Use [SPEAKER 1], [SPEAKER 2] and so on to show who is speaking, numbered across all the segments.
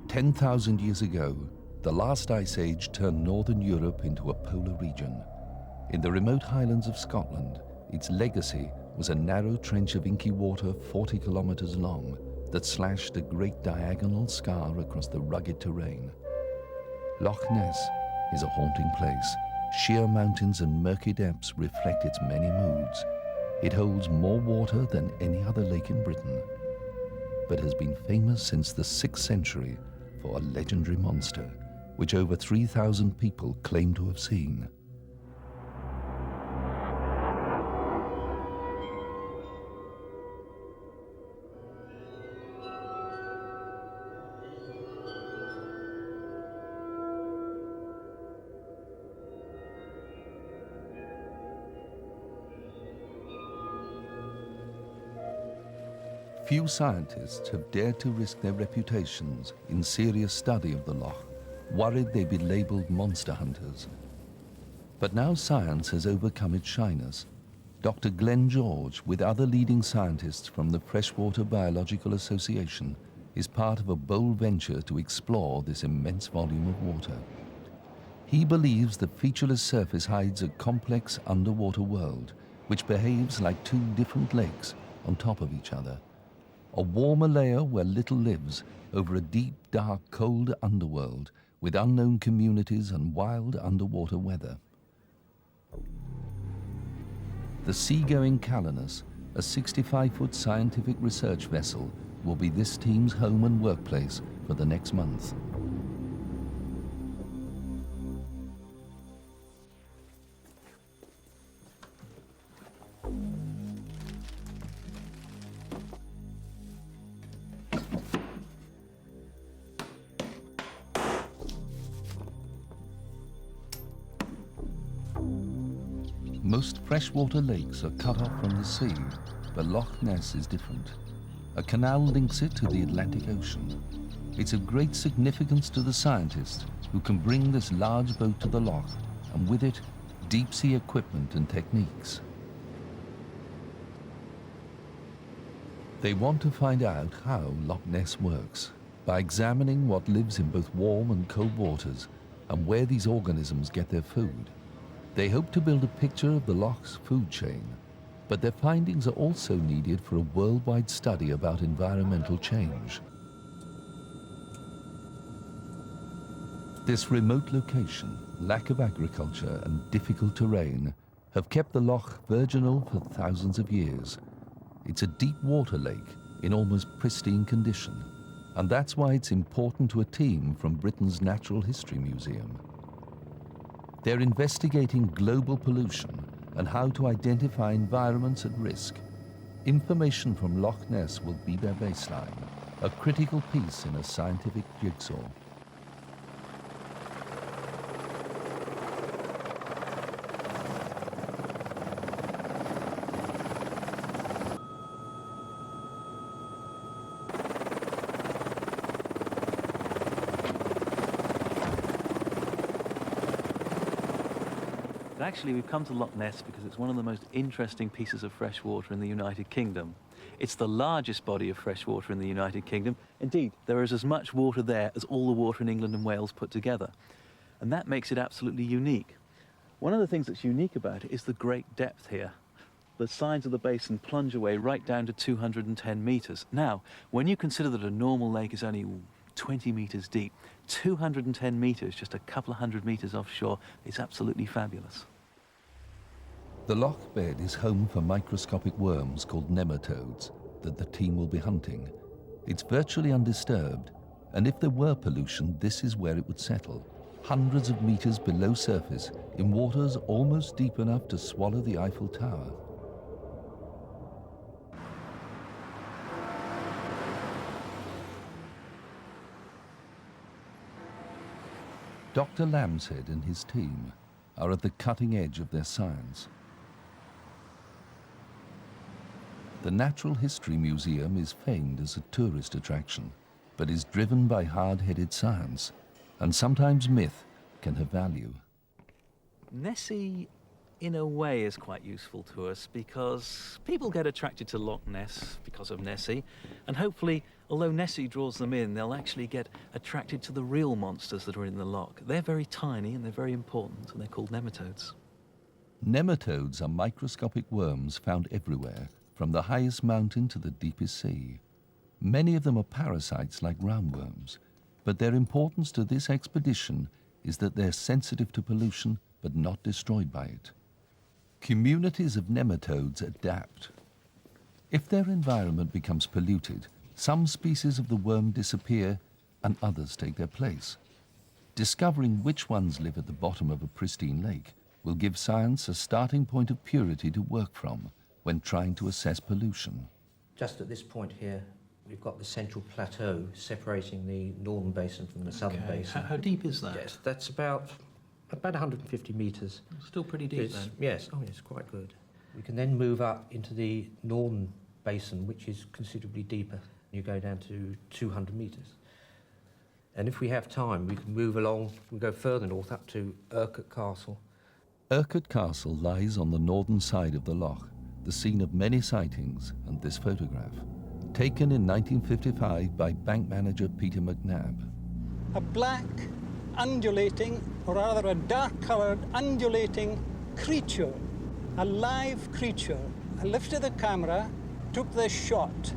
[SPEAKER 1] 10,000 years ago, the last ice age turned northern Europe into a polar region. In the remote highlands of Scotland, its legacy was a narrow trench of inky water 40 kilometers long that slashed a great diagonal scar across the rugged terrain. Loch Ness is a haunting place. Sheer mountains and murky depths reflect its many moods. It holds more water than any other lake in Britain, but has been famous since the 6th century for a legendary monster, which over 3,000 people claim to have seen. Few scientists have dared to risk their reputations in serious study of the Loch, worried they'd be labeled monster hunters. But now science has overcome its shyness. Dr. Glenn George, with other leading scientists from the Freshwater Biological Association, is part of a bold venture to explore this immense volume of water. He believes the featureless surface hides a complex underwater world, which behaves like two different lakes on top of each other. A warmer layer where little lives over a deep, dark, cold underworld with unknown communities and wild underwater weather. The seagoing Calanus, a 65-foot scientific research vessel, will be this team's home and workplace for the next month. Most freshwater lakes are cut off from the sea, but Loch Ness is different. A canal links it to the Atlantic Ocean. It's of great significance to the scientists who can bring this large boat to the Loch, and with it, deep-sea equipment and techniques. They want to find out how Loch Ness works by examining what lives in both warm and cold waters and where these organisms get their food. They hope to build a picture of the Loch's food chain, but their findings are also needed for a worldwide study about environmental change. This remote location, lack of agriculture and difficult terrain have kept the Loch virginal for thousands of years. It's a deep water lake in almost pristine condition, and that's why it's important to a team from Britain's Natural History Museum. They're investigating global pollution and how to identify environments at risk. Information from Loch Ness will be their baseline, a critical piece in a scientific jigsaw.
[SPEAKER 2] Actually, we've come to Loch Ness because it's one of the most interesting pieces of fresh water in the United Kingdom. It's the largest body of fresh water in the United Kingdom. Indeed, there is as much water there as all the water in England and Wales put together. And that makes it absolutely unique. One of the things that's unique about it is the great depth here. The sides of the basin plunge away right down to 210 meters. Now, when you consider that a normal lake is only 20 meters deep, 210 meters, just a couple of hundred meters offshore, is absolutely fabulous.
[SPEAKER 1] The Loch bed is home for microscopic worms called nematodes that the team will be hunting. It's virtually undisturbed, and if there were pollution, this is where it would settle, hundreds of meters below surface, in waters almost deep enough to swallow the Eiffel Tower. Dr. Lambshead and his team are at the cutting edge of their science. The Natural History Museum is famed as a tourist attraction, but is driven by hard-headed science, and sometimes myth can have value.
[SPEAKER 2] Nessie in a way is quite useful to us because people get attracted to Loch Ness because of Nessie, and hopefully, although Nessie draws them in, they'll actually get attracted to the real monsters that are in the loch. They're very tiny and they're very important, and they're called nematodes.
[SPEAKER 1] Nematodes are microscopic worms found everywhere, from the highest mountain to the deepest sea. Many of them are parasites like roundworms, but their importance to this expedition is that they're sensitive to pollution but not destroyed by it. Communities of nematodes adapt. If their environment becomes polluted, some species of the worm disappear and others take their place. Discovering which ones live at the bottom of a pristine lake will give science a starting point of purity to work from when trying to assess pollution.
[SPEAKER 3] Just at this point here, we've got the central plateau separating the northern basin from the southern basin.
[SPEAKER 2] How deep is that?
[SPEAKER 3] Yes, that's about 150 metres.
[SPEAKER 2] Still pretty deep then.
[SPEAKER 3] Yes, oh yes, quite good. We can then move up into the northern basin, which is considerably deeper. You go down to 200 metres. And if we have time, we can move along, we go further north up to Urquhart Castle.
[SPEAKER 1] Urquhart Castle lies on the northern side of the loch, the scene of many sightings and this photograph, taken in 1955 by bank manager Peter McNabb.
[SPEAKER 4] A black, undulating, or rather a dark-coloured, undulating creature, a live creature. I lifted the camera, took this shot,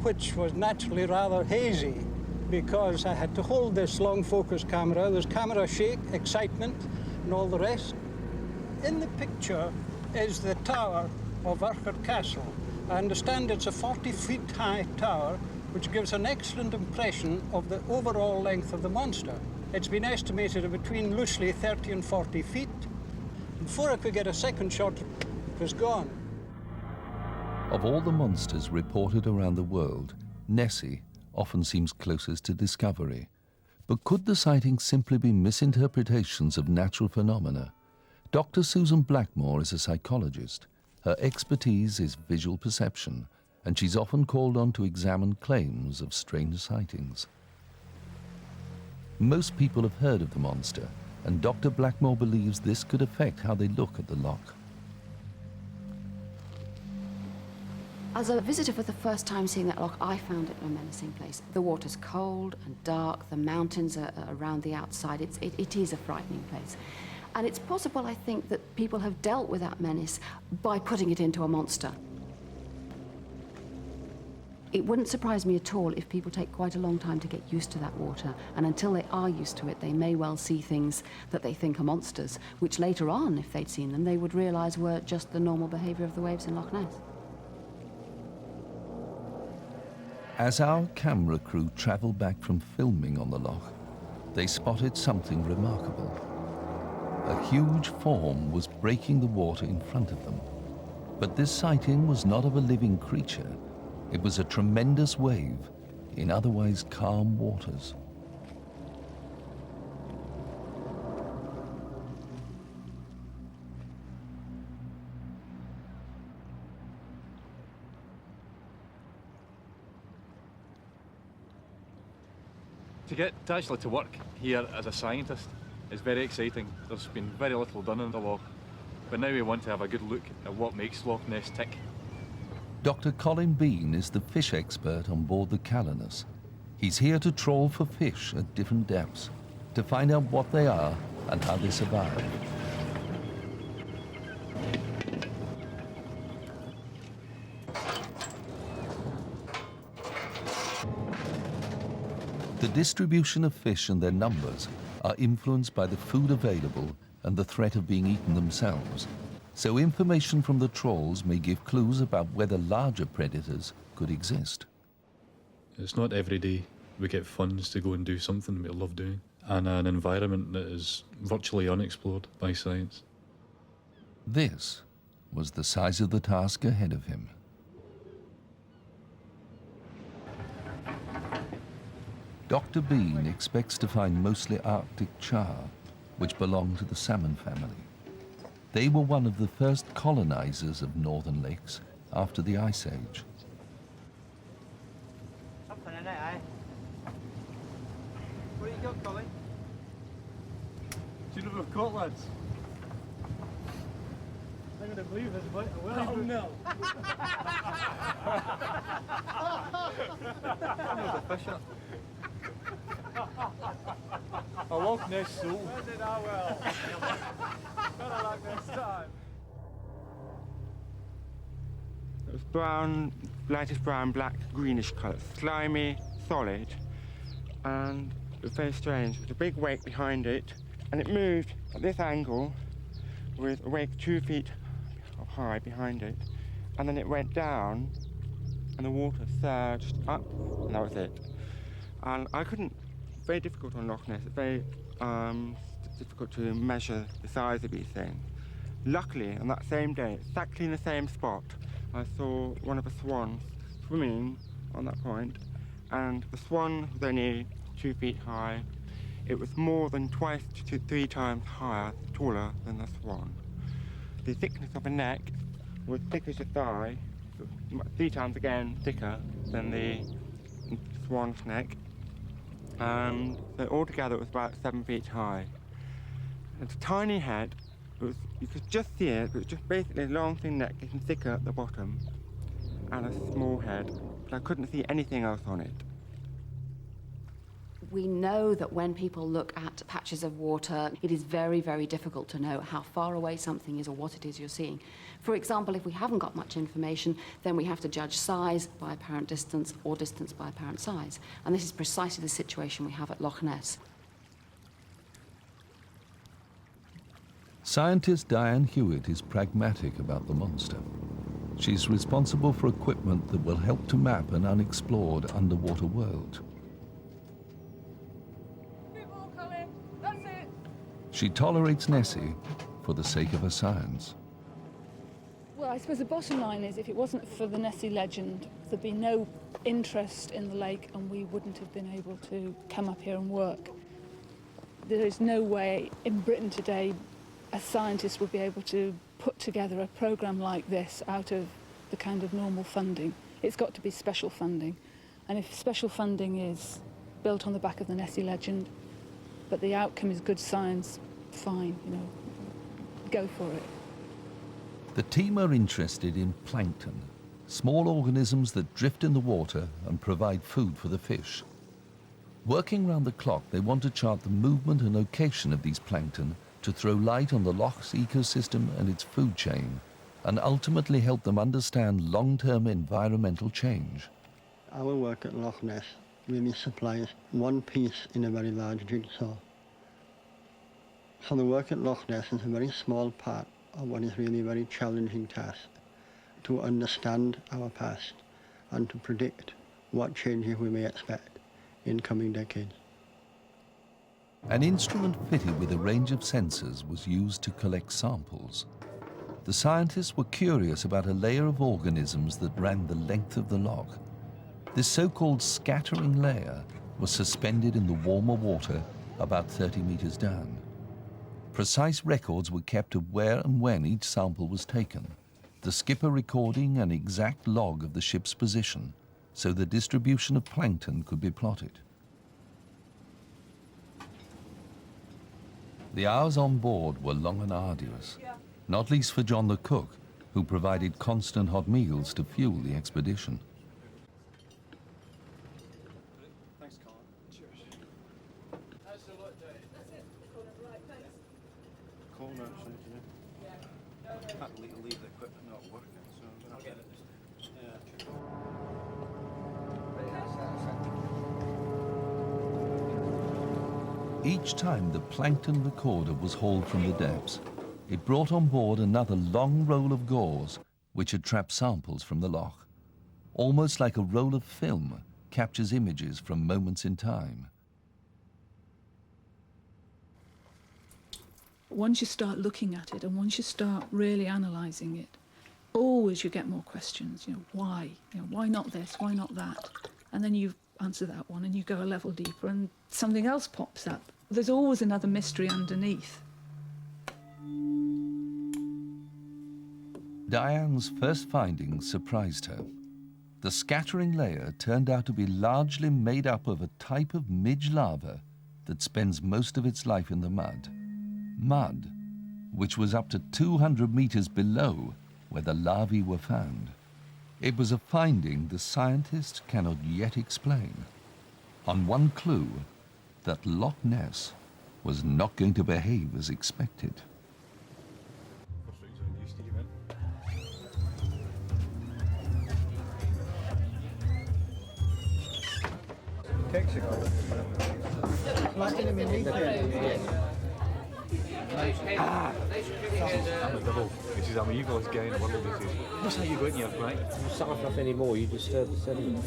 [SPEAKER 4] which was naturally rather hazy because I had to hold this long focus camera. There's camera shake, excitement, and all the rest. In the picture is the tower of Urquhart Castle. I understand it's a 40-feet high tower, which gives an excellent impression of the overall length of the monster. It's been estimated at between loosely 30 and 40 feet. Before I could get a second shot, it was gone.
[SPEAKER 1] Of all the monsters reported around the world, Nessie often seems closest to discovery. But could the sightings simply be misinterpretations of natural phenomena? Dr. Susan Blackmore is a psychologist. Her expertise is visual perception, and she's often called on to examine claims of strange sightings. Most people have heard of the monster, and Dr. Blackmore believes this could affect how they look at the loch.
[SPEAKER 5] As a visitor for the first time seeing that loch, I found it a menacing place. The water's cold and dark, the mountains are around the outside. It is a frightening place. And it's possible, I think, that people have dealt with that menace by putting it into a monster. It wouldn't surprise me at all if people take quite a long time to get used to that water, and until they are used to it, they may well see things that they think are monsters, which later on, if they'd seen them, they would realise were just the normal behaviour of the waves in Loch Ness.
[SPEAKER 1] As our camera crew travelled back from filming on the loch, they spotted something remarkable. A huge form was breaking the water in front of them. But this sighting was not of a living creature. It was a tremendous wave in otherwise calm waters.
[SPEAKER 6] To actually to work here as a scientist is very exciting. There's been very little done in the Loch, but now we want to have a good look at what makes Loch Ness tick.
[SPEAKER 1] Dr. Colin Bean is the fish expert on board the Calanus. He's here to trawl for fish at different depths, to find out what they are and how they survive. The distribution of fish and their numbers are influenced by the food available and the threat of being eaten themselves. So information from the trawls may give clues about whether larger predators could exist.
[SPEAKER 7] It's not every day we get funds to go and do something we love doing, and an environment that is virtually unexplored by science.
[SPEAKER 1] This was the size of the task ahead of him. Dr. Bean expects to find mostly Arctic char, which belong to the salmon family. They were one of the first colonizers of northern lakes after the Ice Age.
[SPEAKER 8] Something in it, eh? What do you got, Colin?
[SPEAKER 6] Do you know what we've got, lads? going to believe this, but will he?
[SPEAKER 8] Oh, no.
[SPEAKER 6] A Loch Ness soul.
[SPEAKER 8] When did I will? Better luck next time.
[SPEAKER 9] It was brown, lightish brown, black, greenish colour, slimy, solid, and it was very strange. There was a big wake behind it, and it moved at this angle with a wake 2 feet high behind it, and then it went down, and the water surged up, and that was it. And I couldn't, very difficult on Loch Ness, it's very difficult to measure the size of these things. Luckily, on that same day, exactly in the same spot, I saw one of the swans swimming on that point, and the swan was only 2 feet high. It was more than twice to 3 times higher, taller than the swan. The thickness of the neck was thick as your thigh, 3 times again thicker than the swan's neck, and so altogether it was about 7 feet high. It's a tiny head. You could just see it, but it was just basically a long thin neck getting thicker at the bottom, and a small head, but I couldn't see anything else on it.
[SPEAKER 5] We know that when people look at patches of water, it is very, very difficult to know how far away something is or what it is you're seeing. For example, if we haven't got much information, then we have to judge size by apparent distance or distance by apparent size. And this is precisely the situation we have at Loch Ness.
[SPEAKER 1] Scientist Diane Hewitt is pragmatic about the monster. She's responsible for equipment that will help to map an unexplored underwater world. She tolerates Nessie for the sake of her science.
[SPEAKER 10] Well, I suppose the bottom line is if it wasn't for the Nessie legend, there'd be no interest in the lake and we wouldn't have been able to come up here and work. There is no way in Britain today a scientist would be able to put together a programme like this out of the kind of normal funding. It's got to be special funding. And if special funding is built on the back of the Nessie legend, but the outcome is good science, fine, you know, go for it.
[SPEAKER 1] The team are interested in plankton, small organisms that drift in the water and provide food for the fish. Working round the clock, they want to chart the movement and location of these plankton to throw light on the loch's ecosystem and its food chain, and ultimately help them understand long-term environmental change.
[SPEAKER 11] Our work at Loch Ness really supplies one piece in a very large jigsaw. So the work at Loch Ness is a very small part of what is really a very challenging task, to understand our past and to predict what changes we may expect in coming decades.
[SPEAKER 1] An instrument fitted with a range of sensors was used to collect samples. The scientists were curious about a layer of organisms that ran the length of the loch. This so-called scattering layer was suspended in the warmer water about 30 meters down. Precise records were kept of where and when each sample was taken, the skipper recording an exact log of the ship's position, so the distribution of plankton could be plotted. The hours on board were long and arduous, not least for John the cook, who provided constant hot meals to fuel the expedition.
[SPEAKER 8] Thanks, Colin. Cheers. How's the lot day? That's it. Right, thanks.
[SPEAKER 11] Cold outside today.
[SPEAKER 8] Can't leave the equipment not working, so I'll get it this day. Yeah.
[SPEAKER 1] Each time the plankton recorder was hauled from the depths, it brought on board another long roll of gauze which had trapped samples from the loch. Almost like a roll of film, captures images from moments in time.
[SPEAKER 10] Once you start looking at it and once you start really analysing it, always you get more questions. You know, why? You know, why not this? Why not that? And then you answer that one and you go a level deeper and something else pops up. There's always another mystery underneath.
[SPEAKER 1] Diane's first findings surprised her. The scattering layer turned out to be largely made up of a type of midge larva that spends most of its life in the mud. Mud, which was up to 200 meters below where the larvae were found. It was a finding the scientists cannot yet explain, on one clue that Loch Ness was not going to behave as expected.
[SPEAKER 6] I'm a double. He says, I'm the evilest guy in the world. He says, that's how you go in here, right?
[SPEAKER 3] You start off anymore, you disturb the sediment.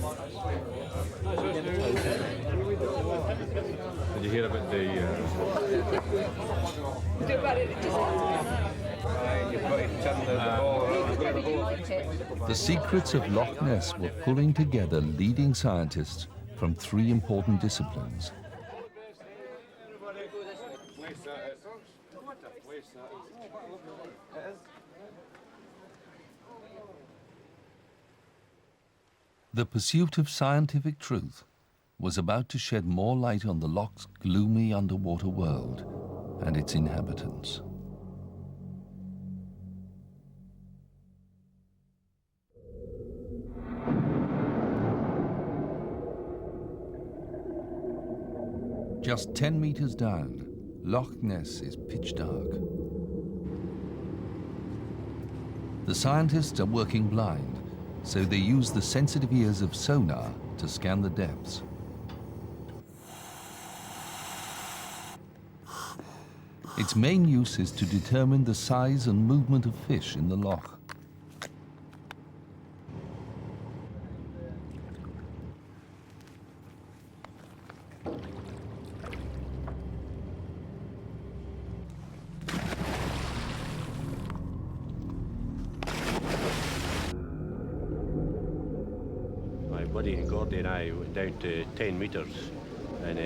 [SPEAKER 6] Did you hear about the...
[SPEAKER 1] The secrets of Loch Ness were pulling together leading scientists from three important disciplines: the pursuit of scientific truth was about to shed more light on the Loch's gloomy underwater world and its inhabitants. Just 10 meters down, Loch Ness is pitch dark. The scientists are working blind, so they use the sensitive ears of sonar to scan the depths. Its main use is to determine the size and movement of fish in the loch.
[SPEAKER 12] My buddy Gordy and I went down to 10 metres and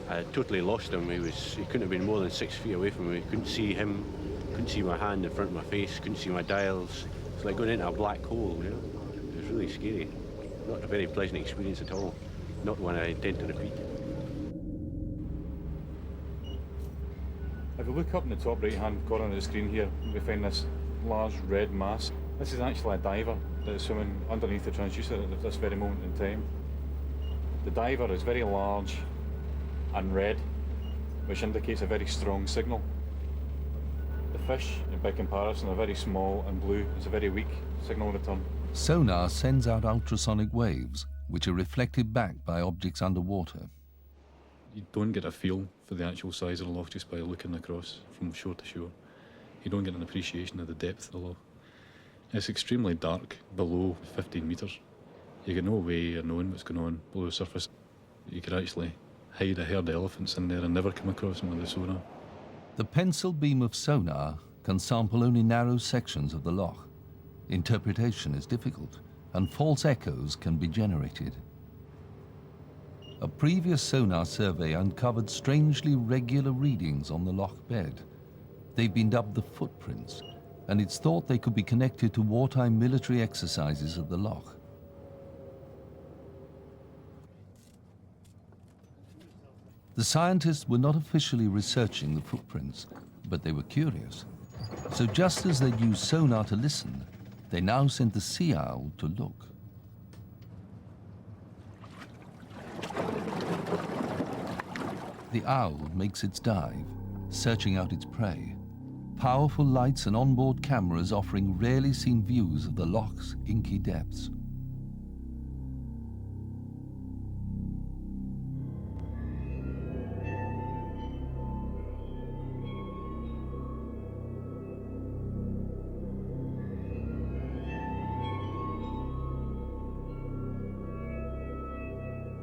[SPEAKER 12] I totally lost him. He couldn't have been more than 6 feet away from me. Couldn't see him, couldn't see my hand in front of my face, couldn't see my dials. It's like going into a black hole, you know. It was really scary. Not a very pleasant experience at all. Not one I intend to repeat.
[SPEAKER 6] If we look up in the top right-hand corner of the screen here, we find this large red mass. This is actually a diver that is swimming underneath the transducer at this very moment in time. The diver is very large and red, which indicates a very strong signal. The fish, by comparison, are very small and blue. It's a very weak signal return.
[SPEAKER 1] Sonar sends out ultrasonic waves, which are reflected back by objects underwater.
[SPEAKER 7] You don't get a feel for the actual size of the loch just by looking across from shore to shore. You don't get an appreciation of the depth of the loch. It's extremely dark below 15 metres. You get no way of knowing what's going on below the surface. You could actually hide a herd of elephants in there and never come across them with the sonar.
[SPEAKER 1] The pencil beam of sonar can sample only narrow sections of the loch. Interpretation is difficult, and false echoes can be generated. A previous sonar survey uncovered strangely regular readings on the loch bed. They've been dubbed the footprints, and it's thought they could be connected to wartime military exercises at the loch. The scientists were not officially researching the footprints, but they were curious. So just as they'd used sonar to listen, they now sent the sea owl to look. The owl makes its dive, searching out its prey. Powerful lights and onboard cameras offering rarely seen views of the loch's inky depths.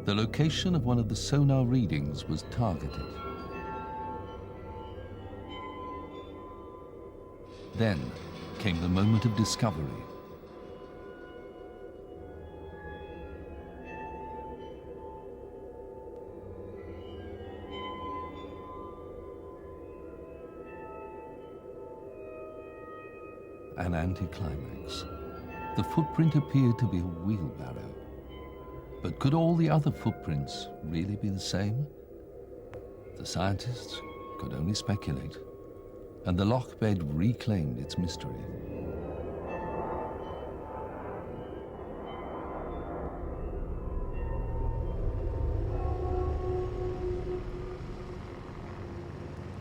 [SPEAKER 1] The location of one of the sonar readings was targeted. Then came the moment of discovery. An anticlimax. The footprint appeared to be a wheelbarrow. But could all the other footprints really be the same? The scientists could only speculate. and the loch bed reclaimed its mystery.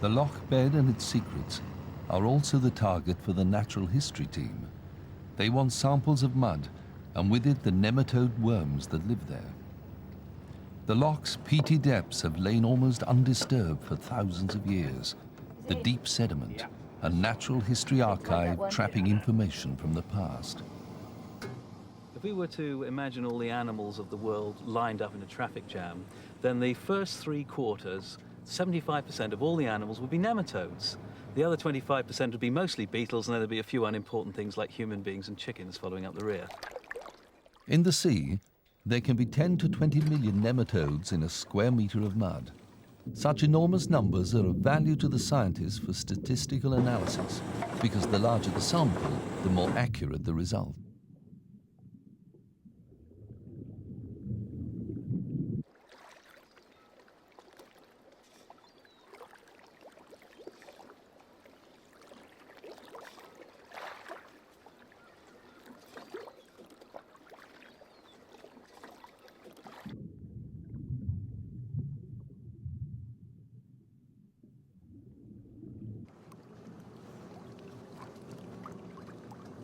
[SPEAKER 1] The loch bed and its secrets are also the target for the natural history team. They want samples of mud, and with it the nematode worms that live there. The loch's peaty depths have lain almost undisturbed for thousands of years. The deep sediment, a natural history archive trapping information from the past.
[SPEAKER 2] If we were to imagine all the animals of the world lined up in a traffic jam, then the first 3/4, 75% of all the animals would be nematodes. The other 25% would be mostly beetles, and then there'd be a few unimportant things like human beings and chickens following up the rear.
[SPEAKER 1] In the sea, there can be 10 to 20 million nematodes in a square meter of mud. Such enormous numbers are of value to the scientists for statistical analysis, because the larger the sample, the more accurate the result.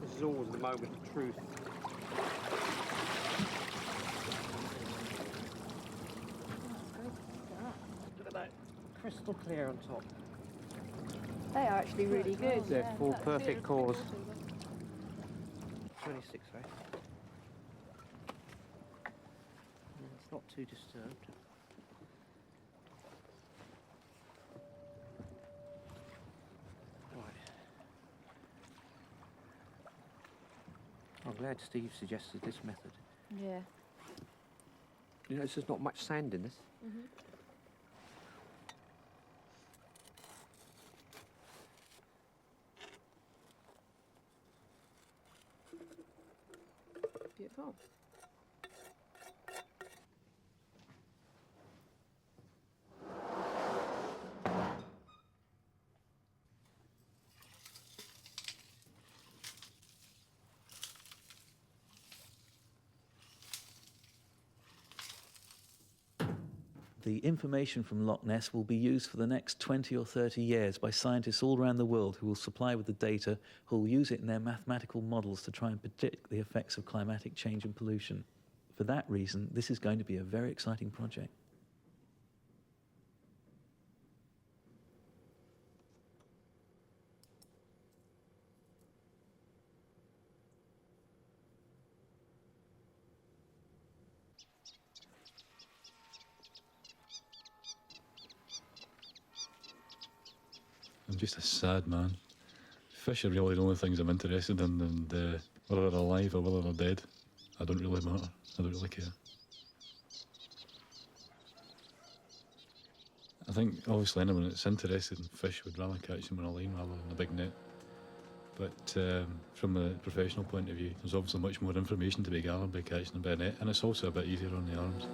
[SPEAKER 3] This is always the moment of truth. Look at that, crystal clear on top.
[SPEAKER 10] They are actually really good.
[SPEAKER 3] They're four perfect cores. 26, right? It's not too disturbed. Right. I'm glad Steve suggested this method.
[SPEAKER 10] Yeah.
[SPEAKER 3] You notice there's not much sand in this?
[SPEAKER 10] Beautiful.
[SPEAKER 2] The information from Loch Ness will be used for the next 20 or 30 years by scientists all around the world who will supply with the data, who will use it in their mathematical models to try and predict the effects of climatic change and pollution. For that reason, this is going to be a very exciting project.
[SPEAKER 7] I'm just a sad man. Fish are really the only things I'm interested in, and whether they're alive or whether they're dead, I don't really matter. I don't really care. I think obviously anyone that's interested in fish would rather catch them on a line rather than a big net. But from a professional point of view, there's obviously much more information to be gathered by catching them by a net, and it's also a bit easier on the arms.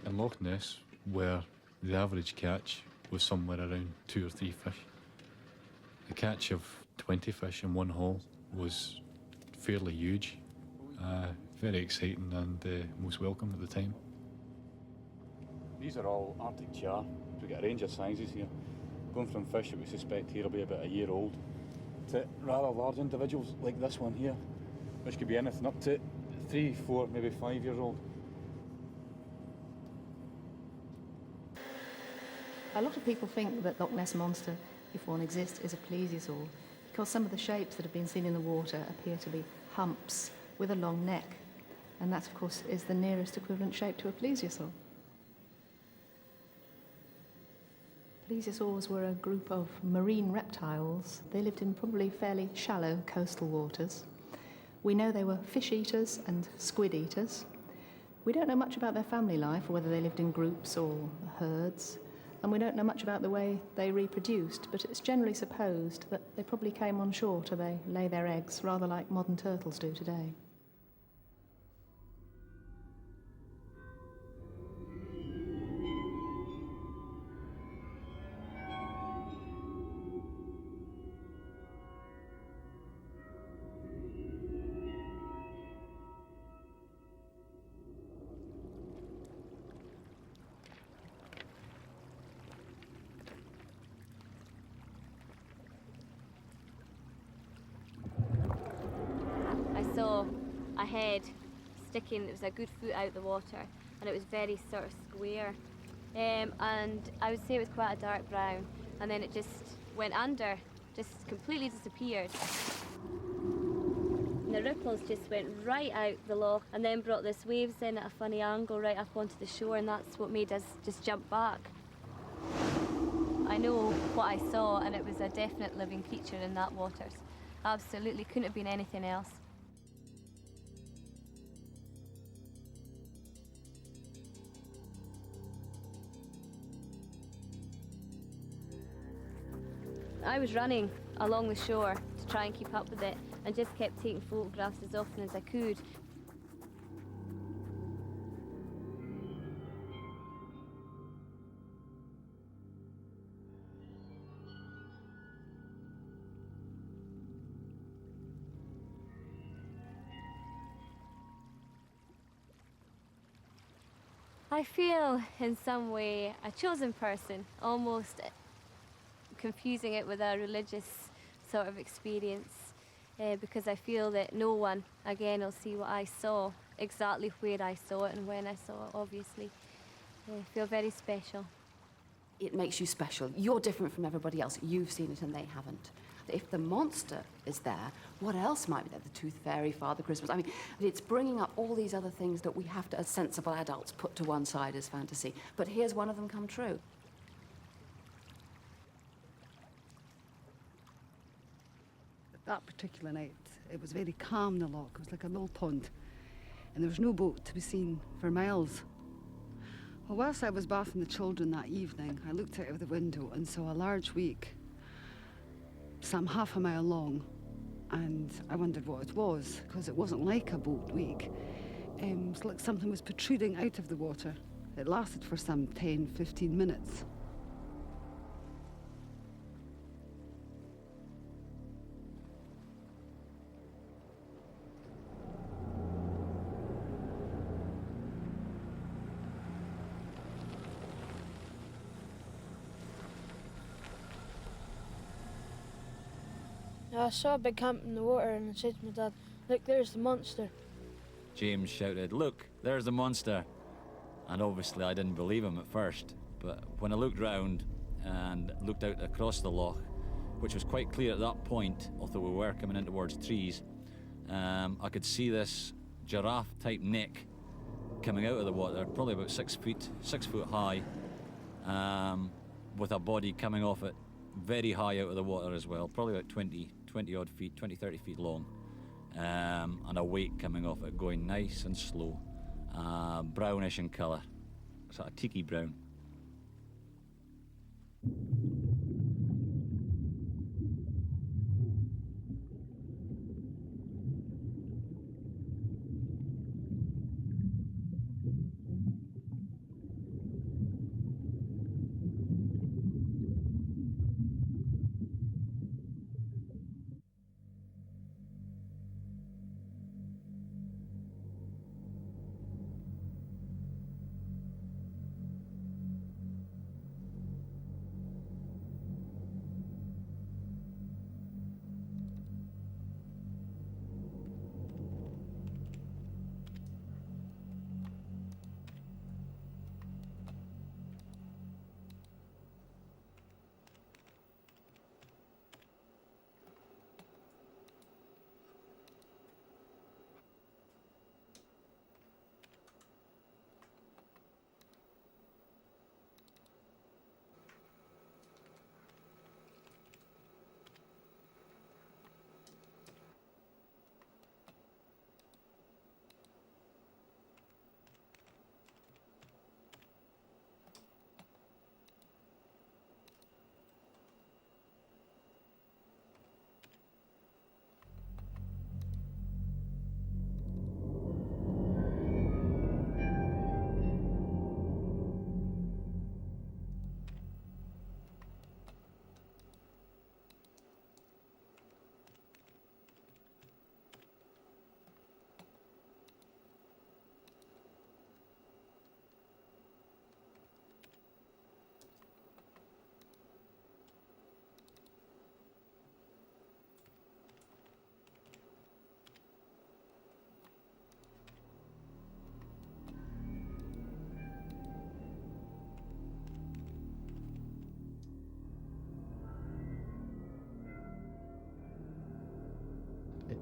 [SPEAKER 7] In Loch Ness, where the average catch was somewhere around 2 or 3 fish, the catch of 20 fish in one haul was fairly huge. very exciting and most welcome at the time.
[SPEAKER 6] These are all Arctic char. We get a range of sizes here, going from fish that we suspect here will be about a year old to rather large individuals like this one here, which could be anything up to 3, 4, maybe 5 years old.
[SPEAKER 13] A lot of people think that Loch Ness Monster, if one exists, is a plesiosaur because some of the shapes that have been seen in the water appear to be humps with a long neck, and that, of course, is the nearest equivalent shape to a plesiosaur. Plesiosaurs were a group of marine reptiles. They lived in probably fairly shallow coastal waters. We know they were fish eaters and squid eaters. We don't know much about their family life, or whether they lived in groups or herds, and we don't know much about the way they reproduced, but it's generally supposed that they probably came on shore to lay their eggs, rather like modern turtles do today.
[SPEAKER 14] I saw a head sticking, it was a good foot out the water, and it was very sort of square. And I would say it was quite a dark brown, and then it just went under, just completely disappeared. And the ripples just went right out the loch and then brought this waves in at a funny angle right up onto the shore, and that's what made us just jump back. I know what I saw, and it was a definite living creature in that waters. Absolutely couldn't have been anything else. I was running along the shore to try and keep up with it, and just kept taking photographs as often as I could. I feel in some way a chosen person, almost confusing it with a religious sort of experience, because I feel that no one, again, will see what I saw, exactly where I saw it and when I saw it, obviously. I feel very special.
[SPEAKER 5] It makes you special. You're different from everybody else. You've seen it and they haven't. If the monster is there, what else might be there? The Tooth Fairy, Father Christmas. I mean, it's bringing up all these other things that we have to, as sensible adults, put to one side as fantasy. But here's one of them come true.
[SPEAKER 15] That particular night, it was very calm, the loch. It was like a mill pond, and there was no boat to be seen for miles. Well, whilst I was bathing the children that evening, I looked out of the window and saw a large wake, some half a mile long, and I wondered what it was, because it wasn't like a boat wake. It was like something was protruding out of the water. It lasted for some 10, 15 minutes.
[SPEAKER 16] I saw a big hump in the water and I said to my dad, "Look, there's the monster."
[SPEAKER 17] James shouted, "Look, there's the monster." And obviously I didn't believe him at first, but when I looked round and looked out across the loch, which was quite clear at that point, although we were coming in towards trees, I could see this giraffe-type neck coming out of the water, probably about 6 foot high, with a body coming off it very high out of the water as well, probably about 20 odd feet, 20, 30 feet long, and a wake coming off it, going nice and slow, brownish in colour, sort of tiki brown.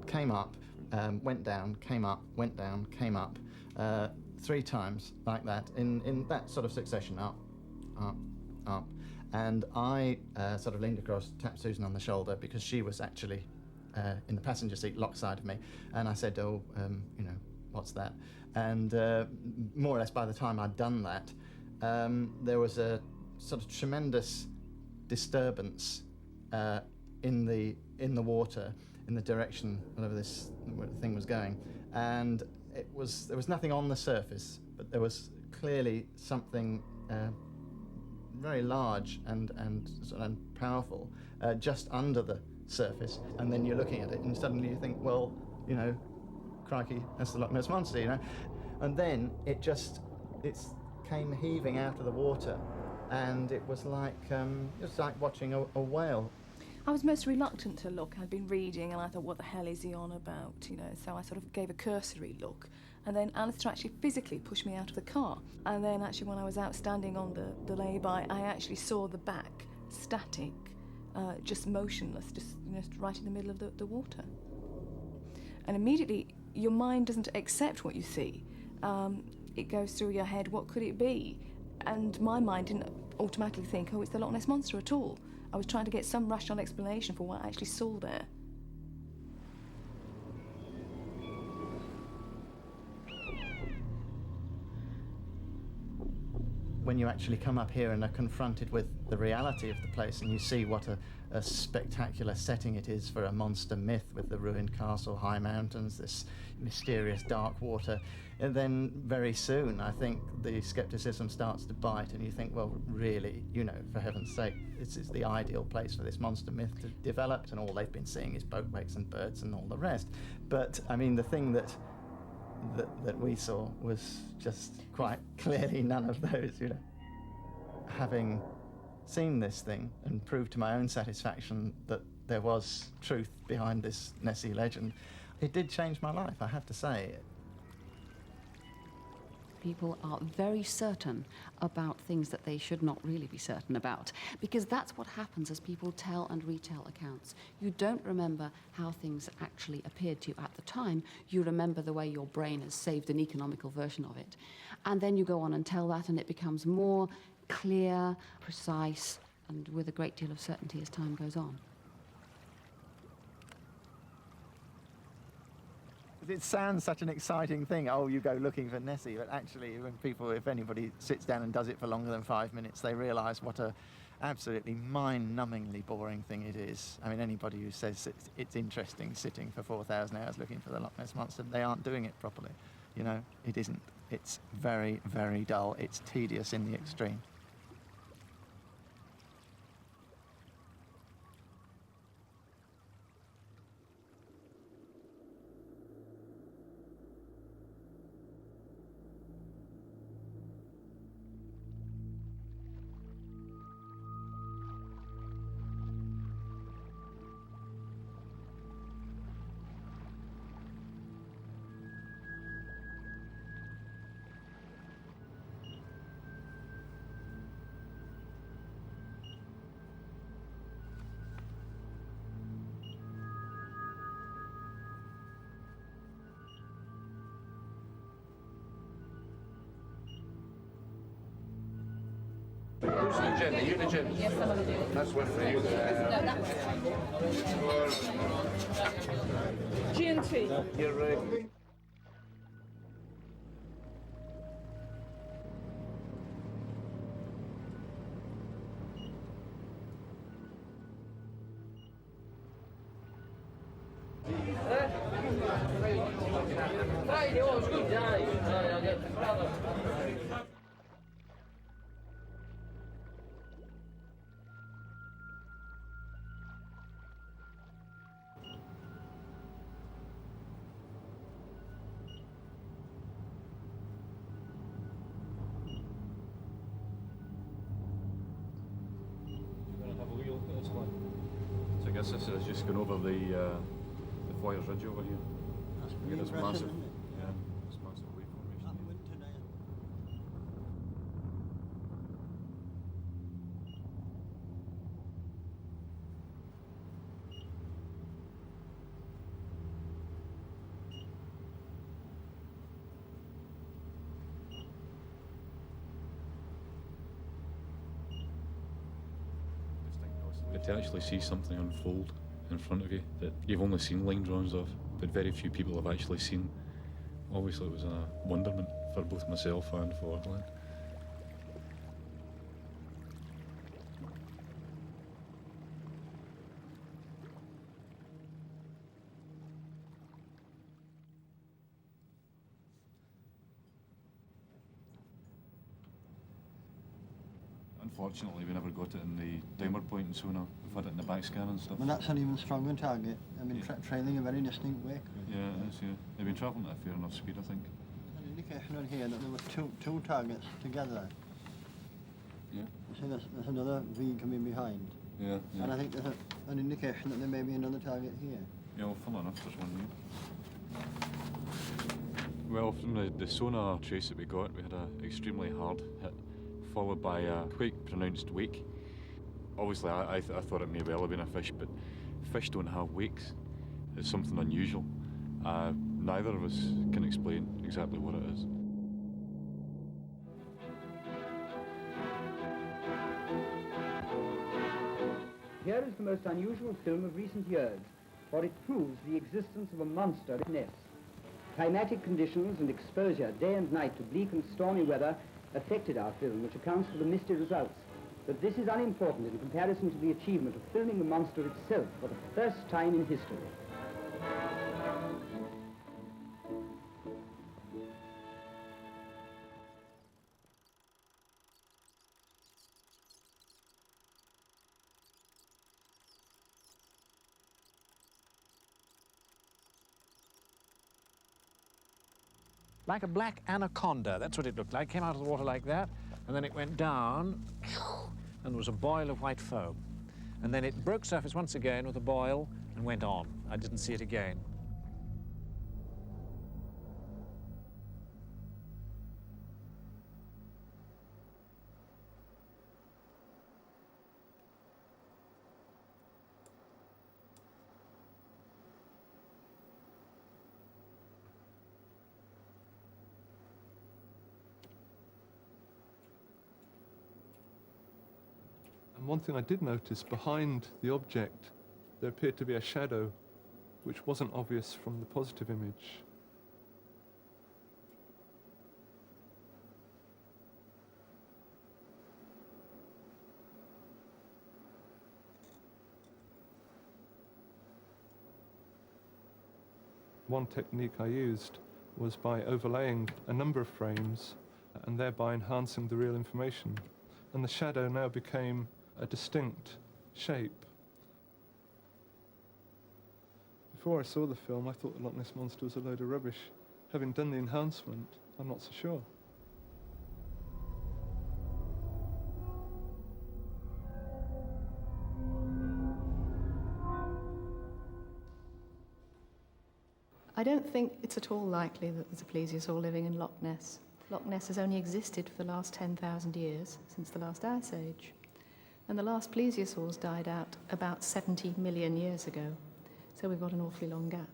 [SPEAKER 18] came up, went down, came up, went down, came up, 3 times like that, in that sort of succession, up, up, up. And I sort of leaned across, tapped Susan on the shoulder, because she was actually in the passenger seat, Loch side of me, and I said, oh, you know, what's that? And more or less by the time I'd done that, there was a sort of tremendous disturbance in the water, in the direction where the thing was going, and there was nothing on the surface, but there was clearly something very large and powerful just under the surface. And then you're looking at it, and suddenly you think, well, you know, crikey, that's the Loch Ness Monster, you know. And then it came heaving out of the water, and it was like watching a whale.
[SPEAKER 19] I was most reluctant to look. I'd been reading and I thought, what the hell is he on about, you know? So I sort of gave a cursory look, and then Alistair actually physically pushed me out of the car. And then actually when I was out standing on the lay-by, I actually saw the back static, just motionless, just, you know, right in the middle of the water. And immediately your mind doesn't accept what you see. It goes through your head, what could it be? And my mind didn't automatically think, oh, it's the Loch Ness Monster at all. I was trying to get some rational explanation for what I actually saw there.
[SPEAKER 18] When you actually come up here and are confronted with the reality of the place, and you see what a spectacular setting it is for a monster myth, with the ruined castle, high mountains, this mysterious dark water, and then very soon I think the scepticism starts to bite, and you think, well, really, you know, for heaven's sake, this is the ideal place for this monster myth to develop, and all they've been seeing is boatwrakes and birds and all the rest. But I mean, the thing that we saw was just quite clearly none of those, you know. Having seen this thing and proved to my own satisfaction that there was truth behind this Nessie legend, it did change my life, I have to say.
[SPEAKER 5] People are very certain about things that they should not really be certain about, because that's what happens as people tell and retell accounts. You don't remember how things actually appeared to you at the time. You remember the way your brain has saved an economical version of it. And then you go on and tell that, and it becomes more clear, precise, and with a great deal of certainty as time goes on.
[SPEAKER 18] It sounds such an exciting thing. Oh, you go looking for Nessie, but actually, when people, if anybody sits down and does it for longer than 5 minutes, they realise what a absolutely mind-numbingly boring thing it is. I mean, anybody who says it's interesting sitting for 4,000 hours looking for the Loch Ness Monster, they aren't doing it properly. You know, it isn't. It's very, very dull. It's tedious in the extreme.
[SPEAKER 20] Who's the gin? Are you the gin? Yes, I'm the gin. That's one for you.
[SPEAKER 10] G&T.
[SPEAKER 20] You're right.
[SPEAKER 6] So I guess this is just going over the Foyers Ridge over here.
[SPEAKER 11] That's
[SPEAKER 6] Yeah,
[SPEAKER 11] pretty
[SPEAKER 6] this
[SPEAKER 11] impressive,
[SPEAKER 6] massive,
[SPEAKER 11] isn't it?
[SPEAKER 6] yeah, this massive wave formation.
[SPEAKER 11] That winter there.
[SPEAKER 7] But to actually see something unfold in front of you that you've only seen line drawings of, but very few people have actually seen, obviously it was a wonderment for both myself and for Glenn. Unfortunately, we never got it in the dimer point and sonar. We've had it in the back scan and stuff.
[SPEAKER 11] And that's an even stronger target. I mean, trailing a very distinct wake.
[SPEAKER 7] Yeah, it is, yeah. They've been travelling at a fair enough speed, I think.
[SPEAKER 11] There's an indication on here that there were two targets together.
[SPEAKER 7] Yeah.
[SPEAKER 11] You see, there's another V coming behind.
[SPEAKER 7] Yeah, yeah.
[SPEAKER 11] And I think there's an indication that there may be another target here.
[SPEAKER 7] Yeah, well, funnily enough, there's one here. Well, from the sonar trace that we got, we had an extremely hard hit, followed by a quite pronounced wake. Obviously, I thought it may well have been a fish, but fish don't have wakes. It's something unusual. Neither of us can explain exactly what it is.
[SPEAKER 21] Here is the most unusual film of recent years, for it proves the existence of a monster at Ness. Climatic conditions and exposure day and night to bleak and stormy weather affected our film, which accounts for the misty results. But this is unimportant in comparison to the achievement of filming the monster itself for the first time in history.
[SPEAKER 22] Like a black anaconda, that's what it looked like. Came out of the water like that, and then it went down, and there was a boil of white foam. And then it broke surface once again with a boil and went on. I didn't see it again.
[SPEAKER 23] And one thing I did notice, behind the object, there appeared to be a shadow, which wasn't obvious from the positive image. One technique I used was by overlaying a number of frames and thereby enhancing the real information. And the shadow now became a distinct shape. Before I saw the film, I thought the Loch Ness Monster was a load of rubbish. Having done the enhancement, I'm not so sure.
[SPEAKER 13] I don't think it's at all likely that there's a plesiosaur living in Loch Ness. Loch Ness has only existed for the last 10,000 years, since the last ice age. And the last plesiosaurs died out about 70 million years ago. So we've got an awfully long gap.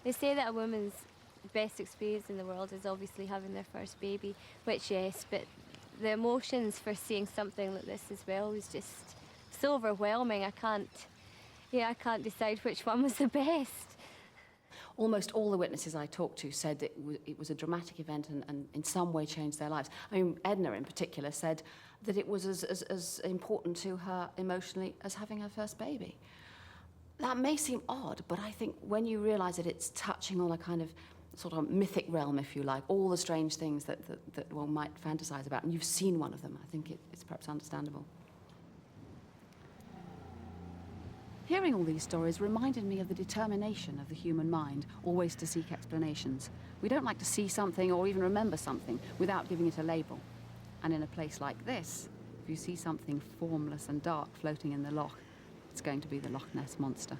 [SPEAKER 14] They say that a woman's best experience in the world is obviously having their first baby, which yes, but the emotions for seeing something like this as well was just so overwhelming. I can't decide which one was the best.
[SPEAKER 5] Almost all the witnesses I talked to said that it was a dramatic event and in some way changed their lives. I mean, Edna in particular said that it was as important to her emotionally as having her first baby. That may seem odd, but I think when you realise that it's touching on a kind of sort of mythic realm, if you like, all the strange things that one might fantasize about, and you've seen one of them, I think it's perhaps understandable. Hearing all these stories reminded me of the determination of the human mind, always to seek explanations. We don't like to see something or even remember something without giving it a label. And in a place like this, if you see something formless and dark floating in the loch, it's going to be the Loch Ness Monster.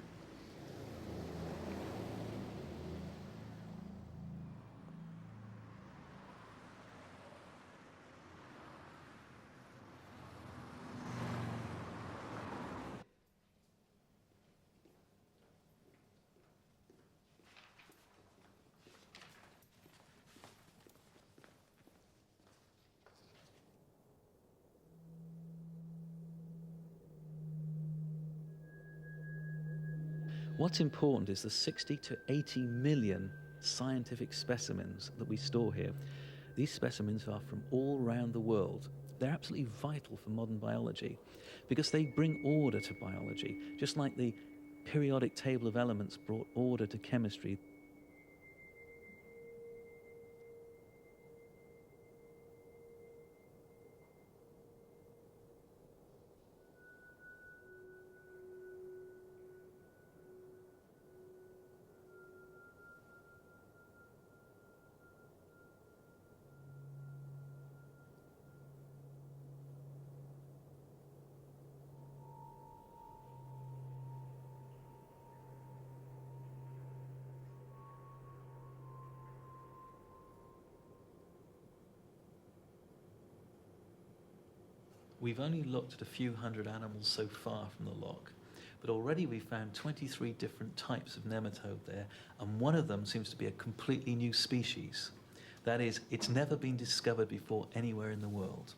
[SPEAKER 2] What's important is the 60 to 80 million scientific specimens that we store here. These specimens are from all around the world. They're absolutely vital for modern biology because they bring order to biology, just like the periodic table of elements brought order to chemistry. We've only looked at a few hundred animals so far from the loch, but already we've found 23 different types of nematode there, and one of them seems to be a completely new species. That is, it's never been discovered before anywhere in the world.